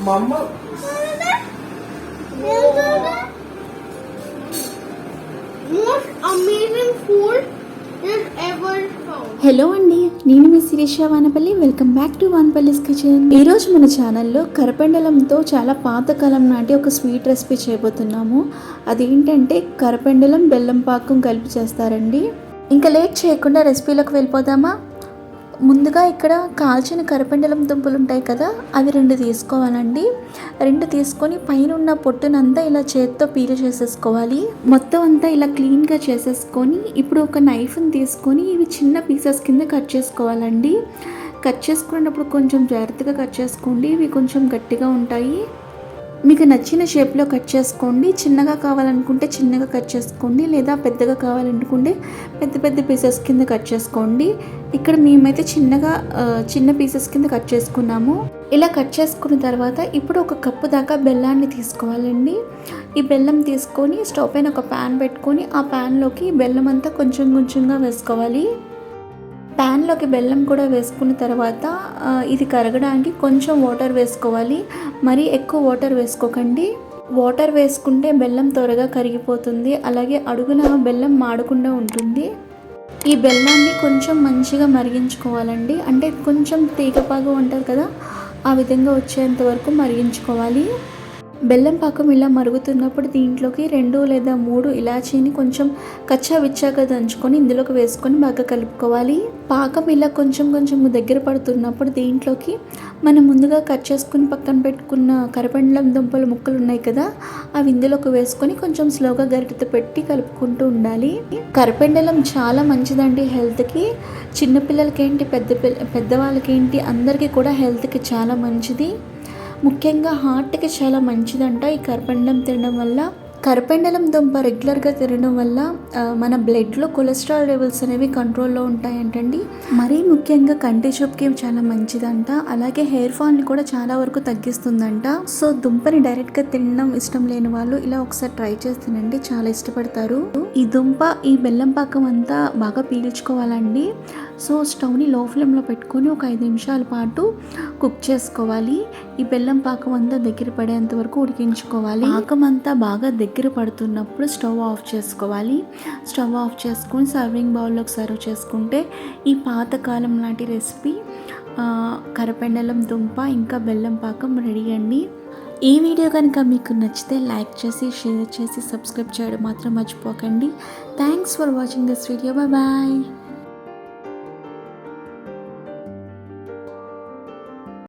మమ్మ most amazing food is ever found. Hello అండి, నేను మీ Sirisha Vanapalli. Welcome back to Vanapalli's kitchen. ఈరోజు మన ఛానల్లో కరపెండలంతో చాలా పాతకాలం నాటి ఒక స్వీట్ రెసిపీ చేయబోతున్నాము. అదేంటంటే కరపెండలం బెల్లం పాకం కలిపి చేస్తారండి. ఇంకా లేట్ చేయకుండా రెసిపీలోకి వెళ్ళిపోదామా? ముందుగా ఇక్కడ కాల్చిన కరపెండలం దుంపలు ఉంటాయి కదా, అవి 2 తీసుకోవాలండి. 2 తీసుకొని పైన ఉన్న పొట్టునంతా ఇలా చేత్తో పీల్ చేసేసుకోవాలి. మొత్తం అంతా ఇలా క్లీన్గా చేసేసుకొని ఇప్పుడు ఒక నైఫ్ని తీసుకొని ఇవి చిన్న పీసెస్ కింద కట్ చేసుకోవాలండి. కట్ చేసుకున్నప్పుడు కొంచెం జాగ్రత్తగా కట్ చేసుకోండి, ఇవి కొంచెం గట్టిగా ఉంటాయి. మీకు నచ్చిన షేప్లో కట్ చేసుకోండి. చిన్నగా కావాలనుకుంటే చిన్నగా కట్ చేసుకోండి, లేదా పెద్దగా కావాలనుకుంటే పెద్ద పెద్ద పీసెస్ కింద కట్ చేసుకోండి. ఇక్కడ మేమైతే చిన్న పీసెస్ కింద కట్ చేసుకున్నాము. ఇలా కట్ చేసుకున్న తర్వాత ఇప్పుడు 1 కప్పు దాకా బెల్లాన్ని తీసుకోవాలండి. ఈ బెల్లం తీసుకొని స్టవ్ పైన ఒక ప్యాన్ పెట్టుకొని ఆ ప్యాన్లోకి బెల్లం అంతా కొంచెం కొంచెంగా వేసుకోవాలి. ప్యాన్లోకి బెల్లం కూడా వేసుకున్న తర్వాత ఇది కరగడానికి కొంచెం వాటర్ వేసుకోవాలి. మరీ ఎక్కువ వాటర్ వేసుకోకండి. వాటర్ వేసుకుంటే బెల్లం త్వరగా కరిగిపోతుంది, అలాగే అడుగున బెల్లం మాడకుండా ఉంటుంది. ఈ బెల్లాన్ని కొంచెం మంచిగా మరిగించుకోవాలండి. అంటే కొంచెం తీగపాగా ఉంటుంది కదా, ఆ విధంగా వచ్చేంత వరకు మరిగించుకోవాలి. బెల్లం పాకం ఇలా మరుగుతున్నప్పుడు దీంట్లోకి 2 లేదా 3 ఇలాచీని కొంచెం కచ్చా విచ్చాగా దంచుకొని ఇందులోకి వేసుకొని బాగా కలుపుకోవాలి. పాకం ఇలా కొంచెం కొంచెం దగ్గర పడుతున్నప్పుడు దీంట్లోకి మనం ముందుగా కట్ చేసుకుని పక్కన పెట్టుకున్న కరపెండలం దుంపల ముక్కలు ఉన్నాయి కదా, అవి ఇందులోకి వేసుకొని కొంచెం స్లోగా గరిటెతో పెట్టి కలుపుకుంటూ ఉండాలి. కరపెండలం చాలా మంచిదండి హెల్త్కి. చిన్నపిల్లలకి ఏంటి, పెద్దవాళ్ళకి ఏంటి, అందరికీ కూడా హెల్త్కి చాలా మంచిది. ముఖ్యంగా హార్ట్కి చాలా మంచిదంట ఈ కరపెండలం తినడం వల్ల. కరపెండలం దుంప రెగ్యులర్గా తినడం వల్ల మన బ్లడ్లో కొలెస్ట్రాల్ లెవెల్స్ అనేవి కంట్రోల్లో ఉంటాయంటండి. మరీ ముఖ్యంగా కంటి చూపుకి చాలా మంచిదంట, అలాగే హెయిర్ ఫాల్ని కూడా చాలా వరకు తగ్గిస్తుందంట. సో దుంపని డైరెక్ట్గా తినడం ఇష్టం లేని వాళ్ళు ఇలా ఒకసారి ట్రై చేసి తినండి, చాలా ఇష్టపడతారు. ఈ దుంప ఈ బెల్లం పాకం అంతా బాగా పీల్చుకోవాలండి. సో స్టవ్ని లో ఫ్లేమ్లో పెట్టుకొని ఒక 5 నిమిషాల పాటు కుక్ చేసుకోవాలి. ఈ బెల్లం పాకం అంతా దగ్గర పడేంత వరకు ఉడికించుకోవాలి. పాకం అంతా బాగా దగ్గర పడుతున్నప్పుడు స్టవ్ ఆఫ్ చేసుకోవాలి. స్టవ్ ఆఫ్ చేసుకొని సర్వింగ్ బౌల్లోకి సర్వ్ చేసుకుంటే ఈ పాతకాలం నాటి రెసిపీ కరపెండలం దుంప ఇంకా బెల్లం పాకం రెడీ అండి. ఈ వీడియో కనుక మీకు నచ్చితే లైక్ చేసి, షేర్ చేసి, సబ్స్క్రైబ్ చేయడం మాత్రం మర్చిపోకండి. Thanks for watching this video. Bye.